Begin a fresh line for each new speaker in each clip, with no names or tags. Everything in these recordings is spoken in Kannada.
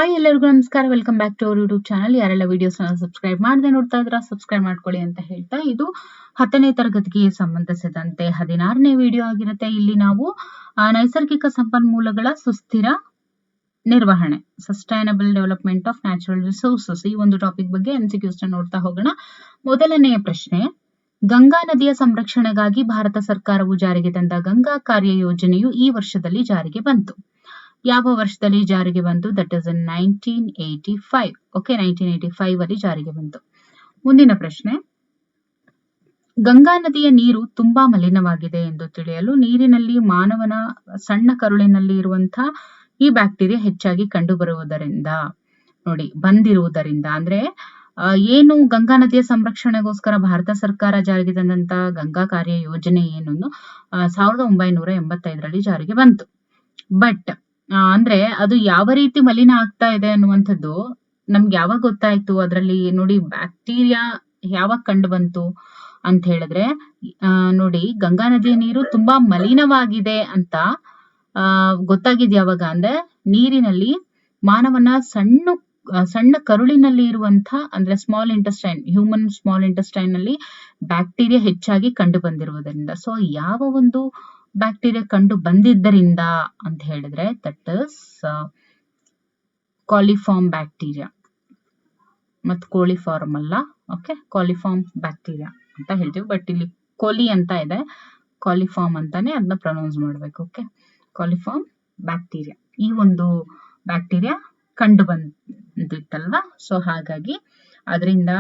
ಹಾಯ್ ಎಲ್ಲರಿಗೂ ನಮಸ್ಕಾರ. Welcome back to our YouTube channel. ಯಾರೆಲ್ಲ ವಿಡಿಯೋಸ್ ಸಬ್ಸ್ಕ್ರೈಬ್ ಮಾಡದೆ ನೋಡ್ತಾ ಇದ್ರ ಸಬ್ಸ್ಕ್ರೈಬ್ ಮಾಡ್ಕೊಳ್ಳಿ ಅಂತ ಹೇಳ್ತಾ, ಇದು 10ನೇ ತರಗತಿಗೆ ಸಂಬಂಧಿಸಿದಂತೆ 16ನೇ ವಿಡಿಯೋ ಆಗಿರುತ್ತೆ. ಇಲ್ಲಿ ನಾವು ನೈಸರ್ಗಿಕ ಸಂಪನ್ಮೂಲಗಳ ಸುಸ್ಥಿರ ನಿರ್ವಹಣೆ, sustainable development of natural resources, ಈ ಒಂದು ಟಾಪಿಕ್ ಬಗ್ಗೆ MCQs ನೋಡ್ತಾ ಹೋಗೋಣ. ಮೊದಲನೆಯ ಪ್ರಶ್ನೆ, ಗಂಗಾ ನದಿಯ ಸಂರಕ್ಷಣೆಗಾಗಿ ಭಾರತ ಸರ್ಕಾರವು ಜಾರಿಗೆ ತಂದ ಗಂಗಾ ಕಾರ್ಯ ಯೋಜನೆಯು ಈ ವರ್ಷದಲ್ಲಿ ಜಾರಿಗೆ ಬಂತು. ಯಾವ ವರ್ಷದಲ್ಲಿ ಜಾರಿಗೆ ಬಂತು? That is in 1985. ಓಕೆ, 1985 ಅಲ್ಲಿ ಜಾರಿಗೆ ಬಂತು. ಮುಂದಿನ ಪ್ರಶ್ನೆ, ಗಂಗಾ ನದಿಯ ನೀರು ತುಂಬಾ ಮಲಿನವಾಗಿದೆ ಎಂದು ತಿಳಿಯಲು ನೀರಿನಲ್ಲಿ ಮಾನವನ ಸಣ್ಣ ಕರುಳಿನಲ್ಲಿ ಇರುವಂತಹ ಈ ಬ್ಯಾಕ್ಟೀರಿಯಾ ಹೆಚ್ಚಾಗಿ ಕಂಡು ಬಂದಿರುವುದರಿಂದ ಅಂದ್ರೆ ಏನು ಗಂಗಾ ನದಿಯ ಸಂರಕ್ಷಣೆಗೋಸ್ಕರ ಭಾರತ ಸರ್ಕಾರ ಜಾರಿಗೆ ತಂದಂತ ಗಂಗಾ ಕಾರ್ಯ ಯೋಜನೆ ಏನು 1985ರಲ್ಲಿ ಜಾರಿಗೆ ಬಂತು. ಬಟ್ ಅಂದ್ರೆ ಅದು ಯಾವ ರೀತಿ ಮಲಿನ ಆಗ್ತಾ ಇದೆ ಅನ್ನುವಂಥದ್ದು ನಮ್ಗೆ ಯಾವಾಗ ಗೊತ್ತಾಯ್ತು? ಅದರಲ್ಲಿ ನೋಡಿ, ಬ್ಯಾಕ್ಟೀರಿಯಾ ಯಾವಾಗ ಕಂಡು ಬಂತು ಅಂತ ಹೇಳಿದ್ರೆ, ನೋಡಿ, ಗಂಗಾ ನದಿಯ ನೀರು ತುಂಬಾ ಮಲಿನವಾಗಿದೆ ಅಂತ ಗೊತ್ತಾಗಿದ್ ಯಾವಾಗ ಅಂದ್ರೆ, ನೀರಿನಲ್ಲಿ ಮಾನವನ ಸಣ್ಣ ಕರುಳಿನಲ್ಲಿ ಇರುವಂತ ಅಂದ್ರೆ small intestine, human small intestine ನಲ್ಲಿ ಬ್ಯಾಕ್ಟೀರಿಯಾ ಹೆಚ್ಚಾಗಿ ಕಂಡು ಬಂದಿರುವುದರಿಂದ. ಸೊ ಯಾವ ಒಂದು ಬ್ಯಾಕ್ಟೀರಿಯಾ ಕಂಡು ಬಂದಿದ್ದರಿಂದ ಅಂತ ಹೇಳಿದ್ರೆ, ದಟ್ ಇಸ್ ಕಾಲಿಫಾರ್ಮ್ ಬ್ಯಾಕ್ಟೀರಿಯಾ. ಮತ್ತು ಕೋಳಿಫಾರ್ಮ್ ಅಲ್ಲ, ಓಕೆ, ಕಾಲಿಫಾರ್ಮ್ ಬ್ಯಾಕ್ಟೀರಿಯಾ ಅಂತ ಹೇಳ್ತೀವಿ. ಬಟ್ ಇಲ್ಲಿ ಕೋಲಿ ಅಂತ ಇದೆ, ಕಾಲಿಫಾರ್ಮ್ ಅಂತಾನೆ ಅದನ್ನ ಪ್ರೊನೌನ್ಸ್ ಮಾಡ್ಬೇಕು. ಓಕೆ, ಕಾಲಿಫಾರ್ಮ್ ಬ್ಯಾಕ್ಟೀರಿಯಾ, ಈ ಒಂದು ಬ್ಯಾಕ್ಟೀರಿಯಾ ಕಂಡು ಬಂದಿತ್ತಲ್ವಾ. ಸೊ ಹಾಗಾಗಿ ಅದರಿಂದ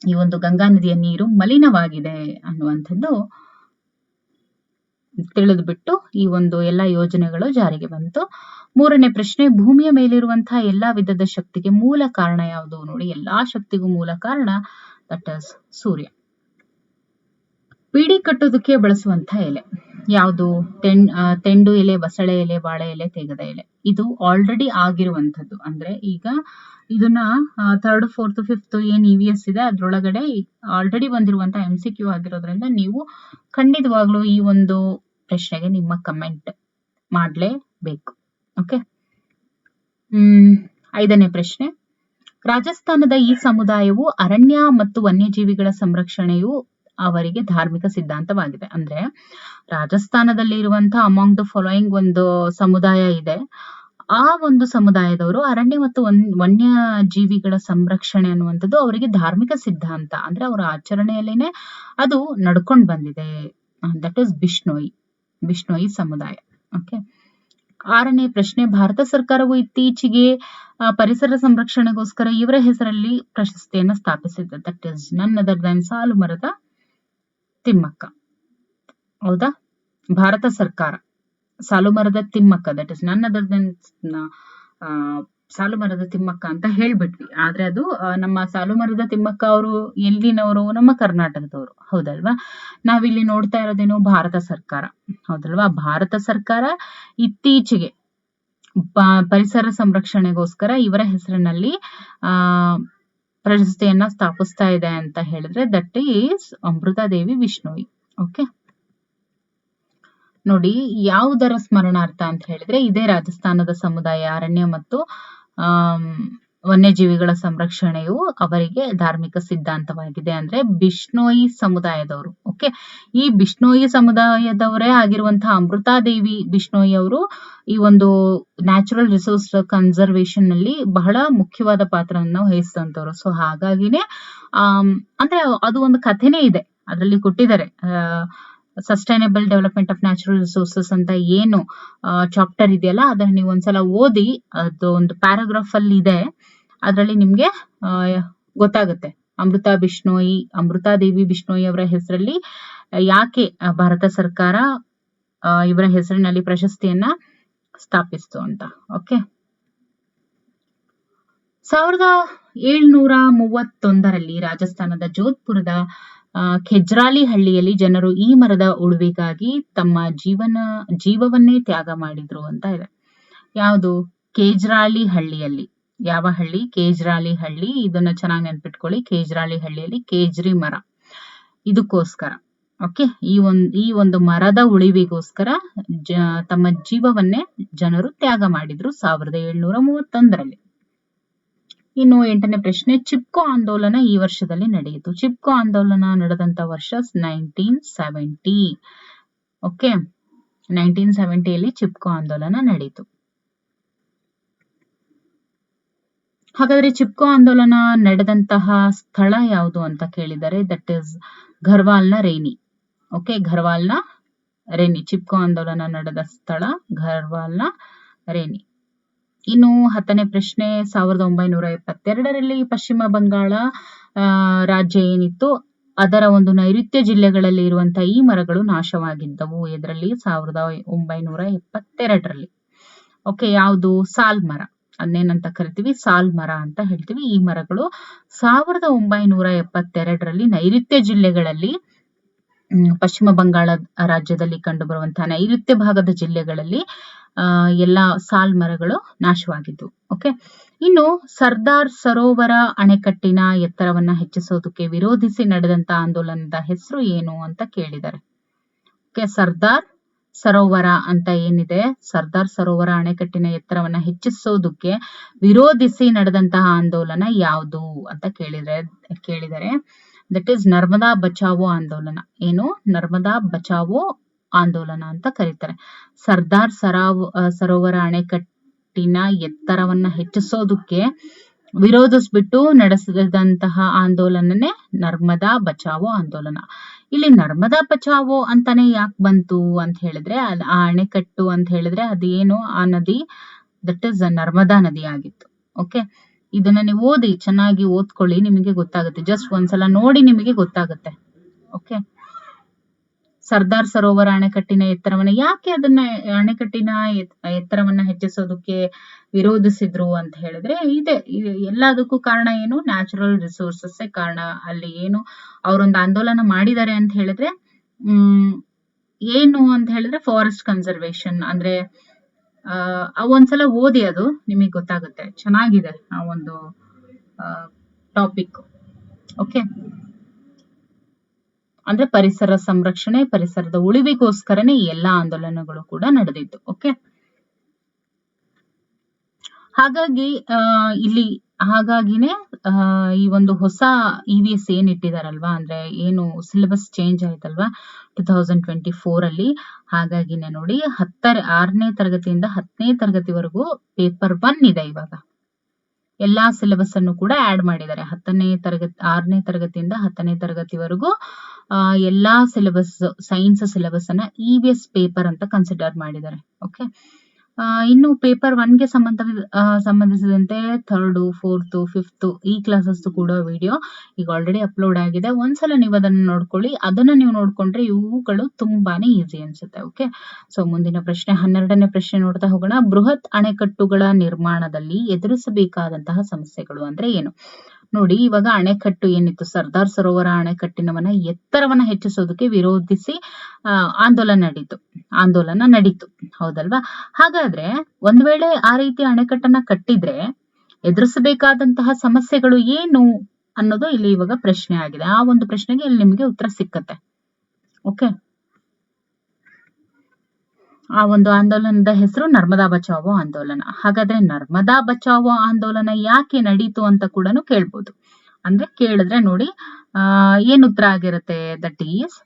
ಈ ಒಂದು ಗಂಗಾ ನದಿಯ ನೀರು ಮಲಿನವಾಗಿದೆ ಅನ್ನುವಂಥದ್ದು ತಿಳಿದುಬಿಟ್ಟು ಈ ಒಂದು ಎಲ್ಲಾ ಯೋಜನೆಗಳು ಜಾರಿಗೆ ಬಂತು. ಮೂರನೇ ಪ್ರಶ್ನೆ, ಭೂಮಿಯ ಮೇಲಿರುವಂತಹ ಎಲ್ಲಾ ವಿಧದ ಶಕ್ತಿಗೆ ಮೂಲ ಕಾರಣ ಯಾವುದು? ನೋಡಿ, ಎಲ್ಲಾ ಶಕ್ತಿಗೂ ಮೂಲ ಕಾರಣ ದಟ್ ಇಸ್ ಸೂರ್ಯ. ಬೀಡಿ ಕಟ್ಟೋದಕ್ಕೆ ಬಳಸುವಂತಹ ಎಲೆ ಯಾವುದು? ತೆಂಡು ಎಲೆ, ಬಸಳೆ ಎಲೆ, ಬಾಳೆ ಎಲೆ, ತೇಗದ ಎಲೆ. ಇದು ಆಲ್ರೆಡಿ ಆಗಿರುವಂತದ್ದು. ಅಂದ್ರೆ ಈಗ ಇದನ್ನ 3rd, 4th, 5th ಏನ್ EVS ಇದೆ ಅದ್ರೊಳಗಡೆ ಆಲ್ರೆಡಿ ಬಂದಿರುವಂತಹ MCQ ಆಗಿರೋದ್ರಿಂದ ನೀವು ಖಂಡಿತವಾಗ್ಲೂ ಈ ಒಂದು ಪ್ರಶ್ನೆಗೆ ನಿಮ್ಮ ಕಮೆಂಟ್ ಮಾಡ್ಲೇಬೇಕು. ಓಕೆ, 5ನೇ ಪ್ರಶ್ನೆ, ರಾಜಸ್ಥಾನದ ಈ ಸಮುದಾಯವು ಅರಣ್ಯ ಮತ್ತು ವನ್ಯಜೀವಿಗಳ ಸಂರಕ್ಷಣೆಯು ಅವರಿಗೆ ಧಾರ್ಮಿಕ ಸಿದ್ಧಾಂತವಾಗಿದೆ. ಅಂದ್ರೆ ರಾಜಸ್ಥಾನದಲ್ಲಿ ಇರುವಂತಹ ಅಮಾಂಗ್ ದ ಫಾಲೋಯಿಂಗ್ ಒಂದು ಸಮುದಾಯ ಇದೆ. ಆ ಒಂದು ಸಮುದಾಯದವರು ಅರಣ್ಯ ಮತ್ತು ವನ್ಯ ಜೀವಿಗಳ ಸಂರಕ್ಷಣೆ ಅನ್ನುವಂಥದ್ದು ಅವರಿಗೆ ಧಾರ್ಮಿಕ ಸಿದ್ಧಾಂತ. ಅಂದ್ರೆ ಅವರ ಆಚರಣೆಯಲ್ಲೇನೆ ಅದು ನಡ್ಕೊಂಡು ಬಂದಿದೆ. ದಟ್ ಇಸ್ ಬಿಷ್ಣೋಯಿ ಸಮುದಾಯ. ಓಕೆ, 6ನೇ ಪ್ರಶ್ನೆ, ಭಾರತ ಸರ್ಕಾರವು ಇತ್ತೀಚೆಗೆ ಪರಿಸರ ಸಂರಕ್ಷಣೆಗೋಸ್ಕರ ಇವರ ಹೆಸರಲ್ಲಿ ಪ್ರಶಸ್ತಿಯನ್ನು ಸ್ಥಾಪಿಸಿದೆ. ದಟ್ ಇಸ್ ನನ್ ಅದರ್ ದನ್ ಸಾಲು ಮರದ ತಿಮ್ಮಕ್ಕ. ಹೌದಾ? ಭಾರತ ಸರ್ಕಾರ ಸಾಲುಮರದ ತಿಮ್ಮಕ್ಕ, ದಟ್ ಇಸ್ ನನ್ ಅದರ್ ದನ್ ಸಾಲುಮರದ ತಿಮ್ಮಕ್ಕ ಅಂತ ಹೇಳ್ಬಿಟ್ವಿ. ಆದ್ರೆ ಅದು ನಮ್ಮ ಸಾಲುಮರದ ತಿಮ್ಮಕ್ಕ ಅವರು ಎಲ್ಲಿನವರು? ನಮ್ಮ ಕರ್ನಾಟಕದವರು. ಹೌದಲ್ವಾ? ನಾವಿಲ್ಲಿ ನೋಡ್ತಾ ಇರೋದೇನು? ಭಾರತ ಸರ್ಕಾರ. ಹೌದಲ್ವಾ? ಭಾರತ ಸರ್ಕಾರ ಇತ್ತೀಚೆಗೆ ಪರಿಸರ ಸಂರಕ್ಷಣೆಗೋಸ್ಕರ ಇವರ ಹೆಸರಿನಲ್ಲಿ ಪ್ರಶಸ್ತಿಯನ್ನ ಸ್ಥಾಪಿಸ್ತಾ ಇದೆ ಅಂತ ಹೇಳಿದ್ರೆ that is Amrita Devi Bishnoi. Okay, ನೋಡಿ, ಯಾವುದರ ಸ್ಮರಣಾರ್ಥ ಅಂತ ಹೇಳಿದ್ರೆ ಇದೇ ರಾಜಸ್ಥಾನದ ಸಮುದಾಯ ಅರಣ್ಯ ಮತ್ತು ವನ್ಯಜೀವಿಗಳ ಸಂರಕ್ಷಣೆಯು ಅವರಿಗೆ ಧಾರ್ಮಿಕ ಸಿದ್ಧಾಂತವಾಗಿದೆ. ಅಂದ್ರೆ ಬಿಷ್ಣೋಯಿ ಸಮುದಾಯದವರು. ಓಕೆ, ಈ ಬಿಷ್ಣೋಯಿ ಸಮುದಾಯದವರೇ ಆಗಿರುವಂತಹ ಅಮೃತಾದೇವಿ ಬಿಷ್ಣೋಯಿ ಅವರು ಈ ಒಂದು ನ್ಯಾಚುರಲ್ ರಿಸೋರ್ಸ್ ಕನ್ಸರ್ವೇಷನ್ ನಲ್ಲಿ ಬಹಳ ಮುಖ್ಯವಾದ ಪಾತ್ರವನ್ನು ವಹಿಸಿದಂತವ್ರು. ಸೊ ಹಾಗಾಗಿನೇ ಅಂದ್ರೆ ಅದು ಒಂದು ಕಥೆನೇ ಇದೆ, ಅದರಲ್ಲಿ ಕೊಟ್ಟಿದ್ದಾರೆ. Sustainable development of natural resources ಅಂತ ಏನು ಚಾಪ್ಟರ್ ಇದೆಯಲ್ಲ, ಅದನ್ನ ನೀವು ಒಂದ್ಸಲ ಓದಿ. ಅದು ಒಂದು ಪ್ಯಾರಾಗ್ರಾಫ್ ಅಲ್ಲಿ ಇದೆ, ಅದರಲ್ಲಿ ನಿಮ್ಗೆ ಗೊತ್ತಾಗುತ್ತೆ ಅಮೃತಾದೇವಿ ಬಿಷ್ಣೋಯಿ ಅವರ ಹೆಸರಲ್ಲಿ ಯಾಕೆ ಭಾರತ ಸರ್ಕಾರ ಇವರ ಹೆಸರಿನಲ್ಲಿ ಪ್ರಶಸ್ತಿಯನ್ನ ಸ್ಥಾಪಿಸ್ತು ಅಂತ. ಓಕೆ, 1731ರಲ್ಲಿ ರಾಜಸ್ಥಾನದ ಜೋಧ್ಪುರದ ಖೆಜ್ರಾಲಿ ಹಳ್ಳಿಯಲ್ಲಿ ಜನರು ಈ ಮರದ ಉಳುವಿಗಾಗಿ ತಮ್ಮ ಜೀವವನ್ನೇ ತ್ಯಾಗ ಮಾಡಿದ್ರು ಅಂತ ಇದೆ. ಯಾವುದು? ಕೇಜ್ರಾಲಿ ಹಳ್ಳಿಯಲ್ಲಿ. ಯಾವ ಹಳ್ಳಿ? ಕೇಜ್ರಾಲಿ ಹಳ್ಳಿ. ಇದನ್ನ ಚೆನ್ನಾಗಿ ನೆನ್ಪಿಟ್ಕೊಳ್ಳಿ. ಕೇಜ್ರಾಲಿ ಹಳ್ಳಿಯಲ್ಲಿ ಕೇಜ್ರಿ ಮರ ಇದಕ್ಕೋಸ್ಕರ. ಓಕೆ, ಈ ಒಂದು ಮರದ ಉಳಿವಿಗೋಸ್ಕರ ತಮ್ಮ ಜೀವವನ್ನೇ ಜನರು ತ್ಯಾಗ ಮಾಡಿದ್ರು 1731ರಲ್ಲಿ. ಇನ್ನು 8ನೇ ಪ್ರಶ್ನೆ, ಚಿಪ್ಕೋ ಆಂದೋಲನ ಈ ವರ್ಷದಲ್ಲಿ ನಡೆಯಿತು. ಚಿಪ್ಕೋ ಆಂದೋಲನ ನಡೆದಂತ ವರ್ಷ 1970. ಓಕೆ, 1970ಯಲ್ಲಿ ಚಿಪ್ಕೋ ಆಂದೋಲನ ನಡೆಯಿತು. ಹಾಗಾದ್ರೆ ಚಿಪ್ಕೋ ಆಂದೋಲನ ನಡೆದಂತಹ ಸ್ಥಳ ಯಾವುದು ಅಂತ ಕೇಳಿದರೆ ದಟ್ ಇಸ್ ಘರ್ವಾಲ್ನ ರೇನಿ. ಓಕೆ, ಘರ್ವಾಲ್ನ ರೇನಿ. ಚಿಪ್ಕೋ ಆಂದೋಲನ ನಡೆದ ಸ್ಥಳ ಘರ್ವಾಲ್ನ ರೇನಿ. ಇನ್ನು 10ನೇ ಪ್ರಶ್ನೆ, 1972ರಲ್ಲಿ ಪಶ್ಚಿಮ ಬಂಗಾಳ ರಾಜ್ಯ ಏನಿತ್ತು ಅದರ ಒಂದು ನೈಋತ್ಯ ಜಿಲ್ಲೆಗಳಲ್ಲಿ ಇರುವಂತಹ ಈ ಮರಗಳು ನಾಶವಾಗಿದ್ದವು. ಇದರಲ್ಲಿ 1972ರಲ್ಲಿ. ಓಕೆ, ಯಾವುದು? ಸಾಲ್ ಮರ. ಅದನ್ನೇನಂತ ಕರಿತೀವಿ? ಸಾಲ್ ಮರ ಅಂತ ಹೇಳ್ತೀವಿ. ಈ ಮರಗಳು 1972ರಲ್ಲಿ ನೈಋತ್ಯ ಜಿಲ್ಲೆಗಳಲ್ಲಿ, ಪಶ್ಚಿಮ ಬಂಗಾಳ ರಾಜ್ಯದಲ್ಲಿ ಕಂಡು ಬರುವಂತಹ ನೈಋತ್ಯ ಭಾಗದ ಜಿಲ್ಲೆಗಳಲ್ಲಿ ಎಲ್ಲಾ ಸಾಲ್ ಮರಗಳು ನಾಶವಾಗಿದ್ವು. ಓಕೆ, ಇನ್ನು ಸರ್ದಾರ್ ಸರೋವರ ಅಣೆಕಟ್ಟಿನ ಎತ್ತರವನ್ನ ಹೆಚ್ಚಿಸೋದಕ್ಕೆ ವಿರೋಧಿಸಿ ನಡೆದಂತ ಆಂದೋಲನದ ಹೆಸರು ಏನು ಅಂತ ಕೇಳಿದ್ದಾರೆ. ಓಕೆ, ಸರ್ದಾರ್ ಸರೋವರ ಅಂತ ಏನಿದೆ, ಸರ್ದಾರ್ ಸರೋವರ ಅಣೆಕಟ್ಟಿನ ಎತ್ತರವನ್ನ ಹೆಚ್ಚಿಸೋದಕ್ಕೆ ವಿರೋಧಿಸಿ ನಡೆದಂತಹ ಆಂದೋಲನ ಯಾವುದು ಅಂತ ಕೇಳಿದರೆ ದಟ್ ಈಸ್ ನರ್ಮದಾ ಬಚಾವೋ ಆಂದೋಲನ. ಏನು? ನರ್ಮದಾ ಬಚಾವೋ ಆಂದೋಲನ ಅಂತ ಕರೀತಾರೆ. ಸರ್ದಾರ್ ಸರೋವರ ಅಣೆಕಟ್ಟಿನ ಎತ್ತರವನ್ನ ಹೆಚ್ಚಿಸೋದಕ್ಕೆ ವಿರೋಧಿಸ್ಬಿಟ್ಟು ನಡೆಸಿದಂತಹ ಆಂದೋಲನನೇ ನರ್ಮದಾ ಬಚಾವೋ ಆಂದೋಲನ. ಇಲ್ಲಿ ನರ್ಮದಾ ಬಚಾವೋ ಅಂತಾನೆ ಯಾಕೆ ಬಂತು ಅಂತ ಹೇಳಿದ್ರೆ, ಆ ಅಣೆಕಟ್ಟು ಅಂತ ಹೇಳಿದ್ರೆ ಅದೇನು, ಆ ನದಿ ದಟ್ ಇಸ್ ನರ್ಮದಾ ನದಿ ಆಗಿತ್ತು. ಓಕೆ, ಇದನ್ನ ನೀವು ಓದಿ, ಚೆನ್ನಾಗಿ ಓದ್ಕೊಳ್ಳಿ, ನಿಮಗೆ ಗೊತ್ತಾಗುತ್ತೆ. ಜಸ್ಟ್ ಒಂದ್ಸಲ ನೋಡಿ ನಿಮಗೆ ಗೊತ್ತಾಗುತ್ತೆ. ಓಕೆ, ಸರ್ದಾರ್ ಸರೋವರ ಅಣೆಕಟ್ಟಿನ ಎತ್ತರವನ್ನ ಯಾಕೆ ಅಣೆಕಟ್ಟಿನ ಎತ್ತರವನ್ನ ಹೆಚ್ಚಿಸೋದಕ್ಕೆ ವಿರೋಧಿಸಿದ್ರು ಅಂತ ಹೇಳಿದ್ರೆ, ಎಲ್ಲದಕ್ಕೂ ಕಾರಣ ಏನು? ನ್ಯಾಚುರಲ್ ರಿಸೋರ್ಸಸ್ ಕಾರಣ. ಅಲ್ಲಿ ಏನು ಅವರೊಂದು ಆಂದೋಲನ ಮಾಡಿದ್ದಾರೆ ಅಂತ ಹೇಳಿದ್ರೆ ಏನು ಅಂತ ಹೇಳಿದ್ರೆ ಫಾರೆಸ್ಟ್ ಕನ್ಸರ್ವೇಶನ್. ಅಂದ್ರೆ ಒಂದ್ಸಲ ಓದಿ, ಅದು ನಿಮಗೆ ಗೊತ್ತಾಗುತ್ತೆ. ಚೆನ್ನಾಗಿದೆ ಆ ಒಂದು ಟಾಪಿಕ್. ಓಕೆ, ಅಂದ್ರೆ ಪರಿಸರ ಸಂರಕ್ಷಣೆ, ಪರಿಸರದ ಉಳಿವಿಗೋಸ್ಕರನೇ ಈ ಎಲ್ಲಾ ಆಂದೋಲನಗಳು ಕೂಡ ನಡೆದಿದ್ದು. ಓಕೆ, ಹಾಗಾಗಿನೇ ಈ ಒಂದು ಹೊಸ EVS ಏನ್ ಇಟ್ಟಿದಾರಲ್ವಾ, ಅಂದ್ರೆ ಏನು ಸಿಲೆಬಸ್ ಚೇಂಜ್ ಆಯ್ತಲ್ವಾ 2024ಅಲ್ಲಿ. ಹಾಗಾಗಿನೇ ನೋಡಿ 6ನೇ ತರಗತಿಯಿಂದ 10ನೇ ತರಗತಿವರೆಗೂ ಪೇಪರ್ 1 ಇದೆ. ಇವಾಗ ಎಲ್ಲಾ ಸಿಲೆಬಸ್ ಅನ್ನು ಕೂಡ ಆಡ್ ಮಾಡಿದ್ದಾರೆ. 6ನೇ ತರಗತಿಯಿಂದ 10ನೇ ತರಗತಿವರೆಗೂ ಎಲ್ಲಾ ಸಿಲೆಬಸ್, ಸೈನ್ಸ್ ಸಿಲೆಬಸ್ ಅನ್ನ EVS ಪೇಪರ್ ಅಂತ ಕನ್ಸಿಡರ್ ಮಾಡಿದ್ದಾರೆ. ಓಕೆ, ಇನ್ನು ಪೇಪರ್ 1ಗೆ ಸಂಬಂಧಿಸಿದಂತೆ 3rd, 4th, 5th ಈ ಕ್ಲಾಸಸ್ ಕೂಡ ವಿಡಿಯೋ ಈಗ ಆಲ್ರೆಡಿ ಅಪ್ಲೋಡ್ ಆಗಿದೆ. ಒಂದ್ಸಲ ನೀವು ಅದನ್ನ ನೋಡ್ಕೊಳ್ಳಿ. ಅದನ್ನ ನೀವು ನೋಡ್ಕೊಂಡ್ರೆ ಇವುಗಳು ತುಂಬಾನೇ ಈಸಿ ಅನ್ಸುತ್ತೆ. ಓಕೆ, ಸೊ ಮುಂದಿನ ಪ್ರಶ್ನೆ 12ನೇ ಪ್ರಶ್ನೆ ನೋಡ್ತಾ ಹೋಗೋಣ. ಬೃಹತ್ ಅಣೆಕಟ್ಟುಗಳ ನಿರ್ಮಾಣದಲ್ಲಿ ಎದುರಿಸಬೇಕಾದಂತಹ ಸಮಸ್ಯೆಗಳು ಅಂದ್ರೆ ಏನು? ನೋಡಿ, ಇವಾಗ ಅಣೆಕಟ್ಟು ಏನಿತ್ತು, ಸರ್ದಾರ್ ಸರೋವರ ಅಣೆಕಟ್ಟಿನವನ್ನ ಎತ್ತರವನ್ನ ಹೆಚ್ಚಿಸೋದಕ್ಕೆ ವಿರೋಧಿಸಿ ಆಂದೋಲನ ನಡೀತು. ಹೌದಲ್ವಾ? ಹಾಗಾದ್ರೆ ಒಂದ್ ವೇಳೆ ಆ ರೀತಿ ಅಣೆಕಟ್ಟನ್ನ ಕಟ್ಟಿದ್ರೆ ಎದುರಿಸಬೇಕಾದಂತಹ ಸಮಸ್ಯೆಗಳು ಏನು ಅನ್ನೋದು ಇಲ್ಲಿ ಇವಾಗ ಪ್ರಶ್ನೆ ಆಗಿದೆ. ಆ ಒಂದು ಪ್ರಶ್ನೆಗೆ ಇಲ್ಲಿ ನಿಮಗೆ ಉತ್ತರ ಸಿಕ್ಕತ್ತೆ. ಓಕೆ, ಆ ಒಂದು ಆಂದೋಲನದ ಹೆಸರು ನರ್ಮದಾ ಬಚಾವೋ ಆಂದೋಲನ. ಹಾಗಾದ್ರೆ ನರ್ಮದಾ ಬಚಾವೋ ಆಂದೋಲನ ಯಾಕೆ ನಡೀತು ಅಂತ ಕೂಡ ಕೇಳ್ಬೋದು. ಅಂದ್ರೆ ಕೇಳಿದ್ರೆ ನೋಡಿ, ಏನ್ ಉತ್ತರ ಆಗಿರುತ್ತೆ? ದಟ್ ಈಸ್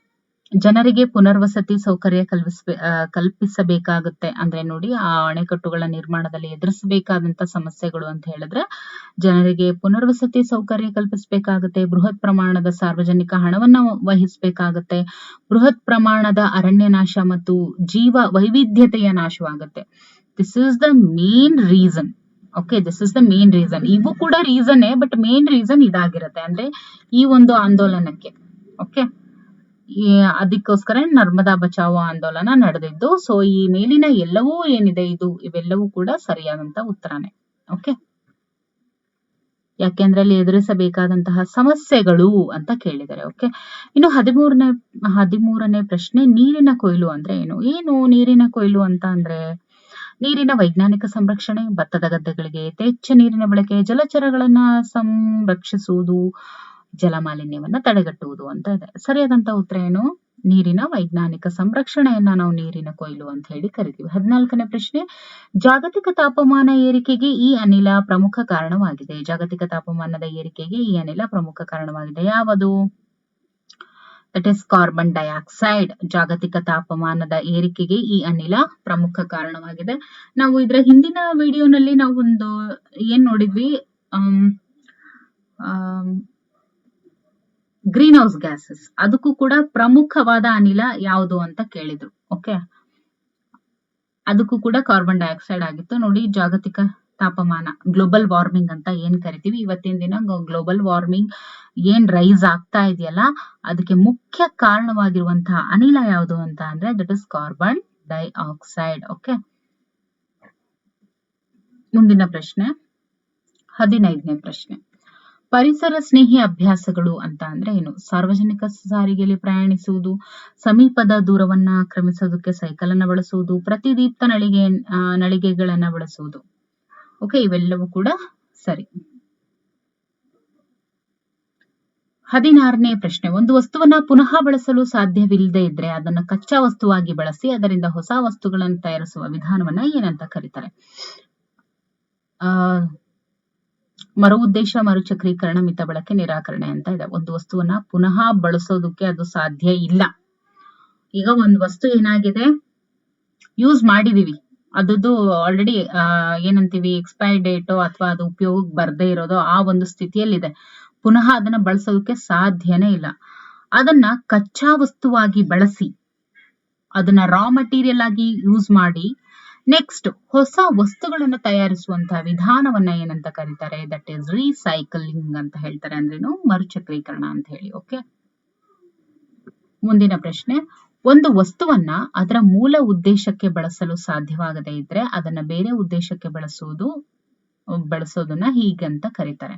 ಜನರಿಗೆ ಪುನರ್ವಸತಿ ಸೌಕರ್ಯ ಕಲ್ಪಿಸಬೇಕಾಗುತ್ತೆ. ಅಂದ್ರೆ ನೋಡಿ, ಆ ಅಣೆಕಟ್ಟುಗಳ ನಿರ್ಮಾಣದಲ್ಲಿ ಎದುರಿಸಬೇಕಾದಂತ ಸಮಸ್ಯೆಗಳು ಅಂತ ಹೇಳಿದ್ರೆ ಜನರಿಗೆ ಪುನರ್ವಸತಿ ಸೌಕರ್ಯ ಕಲ್ಪಿಸಬೇಕಾಗುತ್ತೆ, ಬೃಹತ್ ಪ್ರಮಾಣದ ಸಾರ್ವಜನಿಕ ಹಣವನ್ನ ವಹಿಸಬೇಕಾಗುತ್ತೆ, ಬೃಹತ್ ಪ್ರಮಾಣದ ಅರಣ್ಯ ನಾಶ ಮತ್ತು ಜೀವ ವೈವಿಧ್ಯತೆಯ ನಾಶವಾಗುತ್ತೆ. This is the main reason. Okay, this is the main reason. ಇವು ಕೂಡ ರೀಸನ್, ಬಟ್ ಮೇನ್ ರೀಸನ್ ಇದಾಗಿರುತ್ತೆ, ಅಂದ್ರೆ ಈ ಒಂದು ಆಂದೋಲನಕ್ಕೆ. ಓಕೆ, ಅದಕ್ಕೋಸ್ಕರ ನರ್ಮದಾ ಬಚಾವೋ ಆಂದೋಲನ ನಡೆದಿದ್ದು. ಸೊ ಈ ಮೇಲಿನ ಎಲ್ಲವೂ ಏನಿದೆ ಇವೆಲ್ಲವೂ ಕೂಡ ಸರಿಯಾದಂತ ಉತ್ತರನೇ. ಓಕೆ, ಯಾಕೆಂದ್ರೆ ಅಲ್ಲಿ ಎದುರಿಸಬೇಕಾದಂತಹ ಸಮಸ್ಯೆಗಳು ಅಂತ ಕೇಳಿದ್ದಾರೆ. ಓಕೆ, ಇನ್ನು 13ನೇ ಪ್ರಶ್ನೆ, ನೀರಿನ ಕೊಯ್ಲು ಅಂದ್ರೆ ಏನು? ನೀರಿನ ಕೊಯ್ಲು ಅಂತ ಅಂದ್ರೆ ನೀರಿನ ವೈಜ್ಞಾನಿಕ ಸಂರಕ್ಷಣೆ, ಭತ್ತದ ಗದ್ದೆಗಳಿಗೆ ಯಥೇಚ್ಛ ನೀರಿನ ಬಳಕೆ, ಜಲಚರಗಳನ್ನ ಸಂರಕ್ಷಿಸುವುದು, ಜಲಮಾಲಿನ್ಯವನ್ನ ತಡೆಗಟ್ಟುವುದು ಅಂತ ಇದೆ. ಸರಿಯಾದಂತ ಉತ್ತರ ಏನು? ನೀರಿನ ವೈಜ್ಞಾನಿಕ ಸಂರಕ್ಷಣೆಯನ್ನ ನಾವು ನೀರಿನ ಕೊಯ್ಲು ಅಂತ ಹೇಳಿ ಕರಿತೀವಿ. 14ನೇ ಪ್ರಶ್ನೆ, ಜಾಗತಿಕ ತಾಪಮಾನ ಏರಿಕೆಗೆ ಈ ಅನಿಲ ಪ್ರಮುಖ ಕಾರಣವಾಗಿದೆ. ಜಾಗತಿಕ ತಾಪಮಾನದ ಏರಿಕೆಗೆ ಈ ಅನಿಲ ಪ್ರಮುಖ ಕಾರಣವಾಗಿದೆ. ಯಾವುದು? That is carbon dioxide. ಜಾಗತಿಕ ತಾಪಮಾನದ ಏರಿಕೆಗೆ ಈ ಅನಿಲ ಪ್ರಮುಖ ಕಾರಣವಾಗಿದೆ. ನಾವು ಇದರ ಹಿಂದಿನ ವಿಡಿಯೋನಲ್ಲಿ ನಾವು ಒಂದು ಏನ್ ನೋಡಿದ್ವಿ, ಗ್ರೀನ್ ಹೌಸ್ ಗ್ಯಾಸಸ್, ಅದಕ್ಕೂ ಕೂಡ ಪ್ರಮುಖವಾದ ಅನಿಲ ಯಾವುದು ಅಂತ ಕೇಳಿದ್ರು. ಓಕೆ, ಅದಕ್ಕೂ ಕೂಡ ಕಾರ್ಬನ್ ಡೈಆಕ್ಸೈಡ್ ಆಗಿತ್ತು. ನೋಡಿ, ಜಾಗತಿಕ ತಾಪಮಾನ, ಗ್ಲೋಬಲ್ ವಾರ್ಮಿಂಗ್ ಅಂತ ಏನ್ ಕರಿತೀವಿ, ಇವತ್ತಿನ ದಿನ ಗ್ಲೋಬಲ್ ವಾರ್ಮಿಂಗ್ ಏನ್ ರೈಸ್ ಆಗ್ತಾ ಇದೆಯಲ್ಲ, ಅದಕ್ಕೆ ಮುಖ್ಯ ಕಾರಣವಾಗಿರುವಂತಹ ಅನಿಲ ಯಾವುದು ಅಂತ ಅಂದ್ರೆ that is carbon dioxide. Okay, ಮುಂದಿನ ಪ್ರಶ್ನೆ, 15ನೇ ಪ್ರಶ್ನೆ, ಪರಿಸರ ಸ್ನೇಹಿ ಅಭ್ಯಾಸಗಳು ಅಂತ ಅಂದ್ರೆ ಏನು? ಸಾರ್ವಜನಿಕ ಸಾರಿಗೆಯಲ್ಲಿ ಪ್ರಯಾಣಿಸುವುದು, ಸಮೀಪದ ದೂರವನ್ನ ಕ್ರಮಿಸೋದಕ್ಕೆ ಸೈಕಲ್ ಅನ್ನ ಬಳಸುವುದು, ಪ್ರತಿದೀಪ್ತ ನಳಿಗೆಗಳನ್ನ ಬಳಸುವುದು. ಓಕೆ, ಇವೆಲ್ಲವೂ ಕೂಡ ಸರಿ. 16ನೇ ಪ್ರಶ್ನೆ, ಒಂದು ವಸ್ತುವನ್ನ ಪುನಃ ಬಳಸಲು ಸಾಧ್ಯವಿಲ್ಲದೆ ಇದ್ರೆ ಅದನ್ನ ಕಚ್ಚಾ ವಸ್ತುವಾಗಿ ಬಳಸಿ ಅದರಿಂದ ಹೊಸ ವಸ್ತುಗಳನ್ನು ತಯಾರಿಸುವ ವಿಧಾನವನ್ನ ಏನಂತ ಕರೀತಾರೆ? ಮರು ಉದ್ದೇಶ, ಮರುಚಕ್ರೀಕರಣ, ಮಿತ ಬಳಕೆ, ನಿರಾಕರಣೆ ಅಂತ ಇದೆ. ಒಂದು ವಸ್ತುವನ್ನ ಪುನಃ ಬಳಸೋದಕ್ಕೆ ಅದು ಸಾಧ್ಯ ಇಲ್ಲ. ಈಗ ಒಂದು ವಸ್ತು ಏನಾಗಿದೆ, ಯೂಸ್ ಮಾಡಿದೀವಿ, ಅದದ್ದು ಆಲ್ರೆಡಿ ಏನಂತೀವಿ, ಎಕ್ಸ್ಪೈರ್ ಡೇಟೋ ಅಥವಾ ಅದು ಉಪಯೋಗಕ್ಕೆ ಬರ್ದೇ ಇರೋದೋ ಆ ಒಂದು ಸ್ಥಿತಿಯಲ್ಲಿದೆ. ಪುನಃ ಅದನ್ನ ಬಳಸೋದಕ್ಕೆ ಸಾಧ್ಯನೇ ಇಲ್ಲ. ಅದನ್ನ ಕಚ್ಚಾ ವಸ್ತುವಾಗಿ ಬಳಸಿ, ಅದನ್ನ ರಾ ಮಟೀರಿಯಲ್ ಆಗಿ ಯೂಸ್ ಮಾಡಿ ನೆಕ್ಸ್ಟ್ ಹೊಸ ವಸ್ತುಗಳನ್ನು ತಯಾರಿಸುವಂತಹ ವಿಧಾನವನ್ನ ಏನಂತ ಕರೀತಾರೆ? ದಟ್ ಈಸ್ ರೀಸೈಕಲಿಂಗ್ ಅಂತ ಹೇಳ್ತಾರೆ. ಅಂದ್ರೇನು? ಮರುಚಕ್ರೀಕರಣ ಅಂತ ಹೇಳಿ. ಓಕೆ, ಮುಂದಿನ ಪ್ರಶ್ನೆ, ಒಂದು ವಸ್ತುವನ್ನ ಅದರ ಮೂಲ ಉದ್ದೇಶಕ್ಕೆ ಬಳಸಲು ಸಾಧ್ಯವಾಗದೇ ಇದ್ರೆ ಅದನ್ನ ಬೇರೆ ಉದ್ದೇಶಕ್ಕೆ ಬಳಸೋದನ್ನ ಹೀಗಂತ ಕರೀತಾರೆ.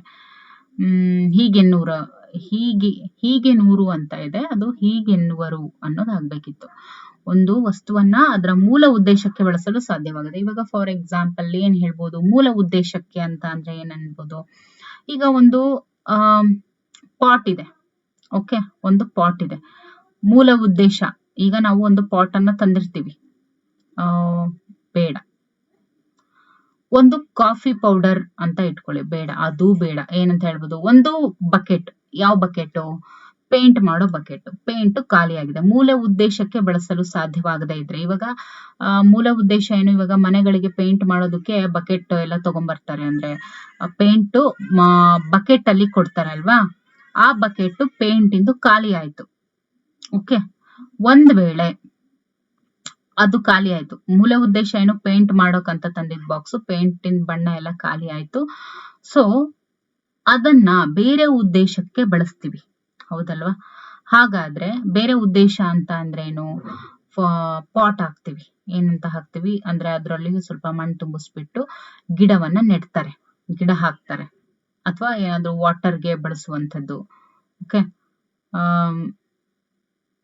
ಹೀಗೆ ನೂರು ಅಂತ ಇದೆ, ಅದು ಹೀಗೆನ್ನುವರು ಅನ್ನೋದಾಗ್ಬೇಕಿತ್ತು. ಒಂದು ವಸ್ತುವನ್ನ ಅದರ ಮೂಲ ಉದ್ದೇಶಕ್ಕೆ ಬಳಸಲು ಸಾಧ್ಯವಾಗದೆ. ಇವಾಗ ಫಾರ್ ಎಕ್ಸಾಂಪಲ್ ಏನ್ ಹೇಳ್ಬೋದು, ಮೂಲ ಉದ್ದೇಶಕ್ಕೆ ಅಂತ ಅಂದ್ರೆ ಏನ್ ಅನ್ಬೋದು? ಈಗ ಒಂದು ಪಾಟ್ ಇದೆ. ಓಕೆ, ಒಂದು ಪಾಟ್ ಇದೆ, ಮೂಲ ಉದ್ದೇಶ. ಈಗ ನಾವು ಒಂದು ಪಾಟ್ ಅನ್ನ ತಂದಿರ್ತೀವಿ, ಬೇಡ. ಒಂದು ಕಾಫಿ ಪೌಡರ್ ಅಂತ ಇಟ್ಕೊಳ್ಳಿ, ಬೇಡ, ಅದು ಬೇಡ. ಏನಂತ ಹೇಳ್ಬೋದು? ಒಂದು ಬಕೆಟ್, ಯಾವ ಬಕೆಟ್? ಪೇಂಟ್ ಮಾಡೋ ಬಕೆಟ್. ಪೇಂಟ್ ಖಾಲಿಯಾಗಿದೆ, ಮೂಲ ಉದ್ದೇಶಕ್ಕೆ ಬಳಸಲು ಸಾಧ್ಯವಾಗದೇ ಇದ್ರೆ. ಇವಾಗ ಮೂಲ ಉದ್ದೇಶ ಏನು? ಇವಾಗ ಮನೆಗಳಿಗೆ ಪೇಂಟ್ ಮಾಡೋದಕ್ಕೆ ಬಕೆಟ್ ಎಲ್ಲ ತಗೊಂಡ್ಬರ್ತಾರೆ, ಅಂದ್ರೆ ಪೇಂಟ್ ಬಕೆಟ್ ಅಲ್ಲಿ ಕೊಡ್ತಾರೆ ಅಲ್ವಾ, ಆ ಬಕೆಟ್ ಪೇಂಟ್ ಇಂದು ಖಾಲಿ ಆಯ್ತು. ಓಕೆ, ಒಂದ್ ವೇಳೆ ಅದು ಖಾಲಿ ಆಯ್ತು, ಮೂಲ ಉದ್ದೇಶ ಏನು? ಪೇಂಟ್ ಮಾಡೋಕಂತ ತಂದಿದ್ ಬಾಕ್ಸ್, ಪೇಂಟಿನ ಬಣ್ಣ ಎಲ್ಲ ಖಾಲಿ ಆಯ್ತು. ಸೊ ಅದನ್ನ ಬೇರೆ ಉದ್ದೇಶಕ್ಕೆ ಬಳಸ್ತೀವಿ, ಹೌದಲ್ವಾ? ಹಾಗಾದ್ರೆ ಬೇರೆ ಉದ್ದೇಶ ಅಂತ ಅಂದ್ರೆ ಏನು? ಪಾಟ್ ಹಾಕ್ತಿವಿ. ಏನಂತ ಹಾಕ್ತಿವಿ ಅಂದ್ರೆ ಅದರಲ್ಲಿ ಸ್ವಲ್ಪ ಮಣ್ಣು ತುಂಬಿಸ್ಬಿಟ್ಟು ಗಿಡವನ್ನ ನೆಡ್ತಾರೆ, ಗಿಡ ಹಾಕ್ತಾರೆ, ಅಥವಾ ಏನಾದ್ರು ವಾಟರ್ಗೆ ಬಳಸುವಂಥದ್ದು. ಓಕೆ,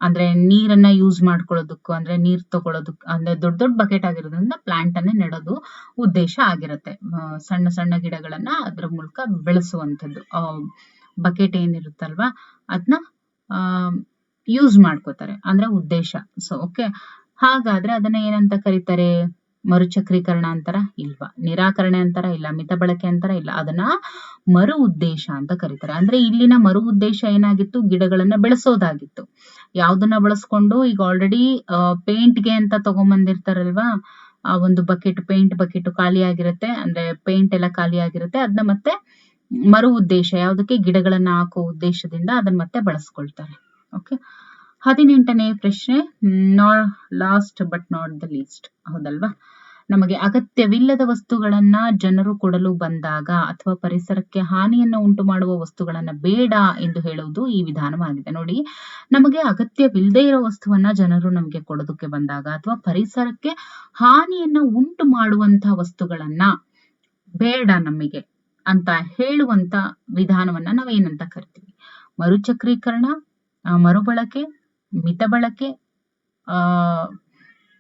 ಅಂದ್ರೆ ನೀರನ್ನ ಯೂಸ್ ಮಾಡ್ಕೊಳ್ಳೋದಕ್ಕೂ, ಅಂದ್ರೆ ನೀರ್ ತಗೊಳ್ಳೋದಕ್ಕೆ, ಅಂದ್ರೆ ದೊಡ್ಡ ದೊಡ್ಡ ಬಕೆಟ್ ಆಗಿರೋದ್ರಿಂದ ಪ್ಲಾಂಟ್ ಅನ್ನೇ ನೆಡೋದು ಉದ್ದೇಶ ಆಗಿರುತ್ತೆ. ಸಣ್ಣ ಸಣ್ಣ ಗಿಡಗಳನ್ನ ಅದ್ರ ಮೂಲಕ ಬೆಳೆಸುವಂಥದ್ದು. ಬಕೆಟ್ ಏನಿರುತ್ತಲ್ವಾ ಅದನ್ನ ಯೂಸ್ ಮಾಡ್ಕೋತಾರೆ, ಅಂದ್ರೆ ಉದ್ದೇಶ. ಸೊ ಓಕೆ, ಹಾಗಾದ್ರೆ ಅದನ್ನ ಏನಂತ ಕರೀತಾರೆ? ಮರುಚಕ್ರೀಕರಣ ಅಂತಾರ? ಇಲ್ವಾ. ನಿರಾಕರಣೆ ಅಂತಾರ? ಇಲ್ಲ. ಮಿತ ಬಳಕೆ ಅಂತಾರ? ಇಲ್ಲ. ಅದನ್ನ ಮರು ಉದ್ದೇಶ ಅಂತ ಕರೀತಾರೆ. ಅಂದ್ರೆ ಇಲ್ಲಿನ ಮರು ಉದ್ದೇಶ ಏನಾಗಿತ್ತು? ಗಿಡಗಳನ್ನ ಬೆಳೆಸೋದಾಗಿತ್ತು. ಯಾವ್ದನ್ನ ಬಳಸ್ಕೊಂಡು, ಈಗ ಆಲ್ರೆಡಿ ಪೇಂಟ್ಗೆ ಅಂತ ತಗೊಂಬಂದಿರ್ತಾರಲ್ವಾ, ಆ ಒಂದು ಬಕೆಟ್, ಪೇಂಟ್ ಬಕೆಟ್ ಖಾಲಿ ಆಗಿರುತ್ತೆ, ಅಂದ್ರೆ ಪೇಂಟ್ ಎಲ್ಲ ಖಾಲಿ ಆಗಿರುತ್ತೆ, ಅದನ್ನ ಮತ್ತೆ ಮರು ಉದ್ದೇಶ ಯಾವ್ದಕ್ಕೆ? ಗಿಡಗಳನ್ನ ಹಾಕೋ ಉದ್ದೇಶದಿಂದ ಅದನ್ನ ಮತ್ತೆ ಬಳಸ್ಕೊಳ್ತಾರೆ. ಓಕೆ, 18ನೇ ಪ್ರಶ್ನೆ, last but not the least, ಹೌದಲ್ವಾ? ನಮಗೆ ಅಗತ್ಯವಿಲ್ಲದ ವಸ್ತುಗಳನ್ನ ಜನರು ಕೊಡಲು ಬಂದಾಗ ಅಥವಾ ಪರಿಸರಕ್ಕೆ ಹಾನಿಯನ್ನ ಉಂಟು ಮಾಡುವ ವಸ್ತುಗಳನ್ನ ಬೇಡ ಎಂದು ಹೇಳುವುದು ಈ ವಿಧಾನವಾಗಿದೆ. ನೋಡಿ, ನಮಗೆ ಅಗತ್ಯವಿಲ್ಲದೆ ಇರೋ ವಸ್ತುವನ್ನ ಜನರು ನಮಗೆ ಕೊಡೋದಕ್ಕೆ ಬಂದಾಗ ಅಥವಾ ಪರಿಸರಕ್ಕೆ ಹಾನಿಯನ್ನ ಉಂಟು ಮಾಡುವಂತಹ ವಸ್ತುಗಳನ್ನ ಬೇಡ ನಮಗೆ ಅಂತ ಹೇಳುವಂತ ವಿಧಾನವನ್ನ ನಾವೇನಂತ ಕರಿತೀವಿ? ಮರುಚಕ್ರೀಕರಣ, ಮರುಬಳಕೆ, ಮಿತ ಬಳಕೆ,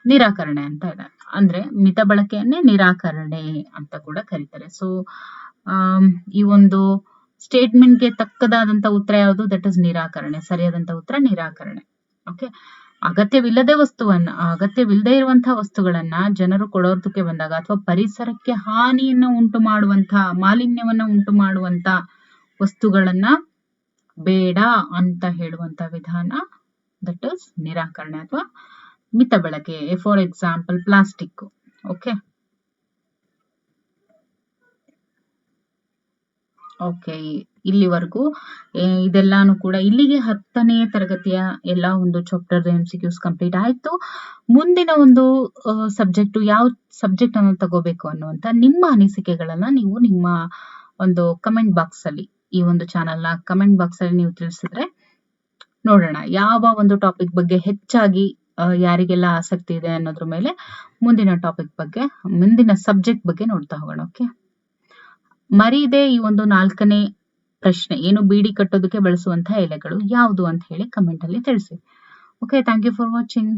ನಿರಾಕರಣೆ ಅಂತ ಇದೆ. ಅಂದ್ರೆ ಮಿತ ಬಳಕೆಯನ್ನೇ ನಿರಾಕರಣೆ ಅಂತ ಕೂಡ ಕರೀತಾರೆ. ಸೊ ಈ ಒಂದು ಸ್ಟೇಟ್ಮೆಂಟ್ಗೆ ತಕ್ಕದಾದಂತ ಉತ್ತರ ಯಾವುದು? ದಟ್ ಇಸ್ ನಿರಾಕರಣೆ. ಸರಿಯಾದಂತ ಉತ್ತರ ನಿರಾಕರಣೆ. ಓಕೆ. ಅಗತ್ಯವಿಲ್ಲದೆ ಇರುವಂತಹ ವಸ್ತುಗಳನ್ನ ಜನರು ಕೊಡೋದಕ್ಕೆ ಬಂದಾಗ ಅಥವಾ ಪರಿಸರಕ್ಕೆ ಹಾನಿಯನ್ನ ಉಂಟು ಮಾಡುವಂತ, ಮಾಲಿನ್ಯವನ್ನ ಉಂಟು ಮಾಡುವಂತ ವಸ್ತುಗಳನ್ನ ಬೇಡ ಅಂತ ಹೇಳುವಂತ ವಿಧಾನ ದಟ್ ಇಸ್ ನಿರಾಕರಣೆ ಅಥವಾ ಮಿತ ಬಳಕೆ. For example plastic. Okay okay, ಇಲ್ಲಿವರೆಗೂ ಇದೆಲ್ಲಾನು ಕೂಡ ಇಲ್ಲಿಗೆ 10ನೇ ತರಗತಿಯ ಎಲ್ಲ ಒಂದು ಚಾಪ್ಟರ್ MCQs ಕಂಪ್ಲೀಟ್ ಆಯ್ತು. ಮುಂದಿನ ಒಂದು ಸಬ್ಜೆಕ್ಟ್ ಯಾವ ಸಬ್ಜೆಕ್ಟ್ ಅನ್ನು ತಗೋಬೇಕು ಅನ್ನುವಂತ ನಿಮ್ಮ ಅನಿಸಿಕೆಗಳನ್ನ ನೀವು ನಿಮ್ಮ ಒಂದು ಕಮೆಂಟ್ ಬಾಕ್ಸ್ ಅಲ್ಲಿ, ಈ ಒಂದು ಚಾನೆಲ್ ನ ಕಮೆಂಟ್ ಬಾಕ್ಸ್ ಅಲ್ಲಿ ನೀವು ತಿಳಿಸಿದ್ರೆ ನೋಡೋಣ ಯಾವ ಒಂದು ಟಾಪಿಕ್ ಬಗ್ಗೆ ಹೆಚ್ಚಾಗಿ ಯಾರಿಗೆಲ್ಲ ಆಸಕ್ತಿ ಇದೆ ಅನ್ನೋದ್ರ ಮೇಲೆ ಮುಂದಿನ ಸಬ್ಜೆಕ್ಟ್ ಬಗ್ಗೆ ನೋಡ್ತಾ ಹೋಗೋಣ. ಓಕೆ, ಮರೀದೆ ಈ ಒಂದು 4ನೇ ಪ್ರಶ್ನೆ, ಏನು ಬೀಡಿ ಕಟ್ಟೋದಕ್ಕೆ ಬಳಸುವಂತಹ ಎಲೆಗಳು ಯಾವುದು ಅಂತ ಹೇಳಿ ಕಮೆಂಟ್ ಅಲ್ಲಿ ತಿಳಿಸಿ. Okay, thank you for watching.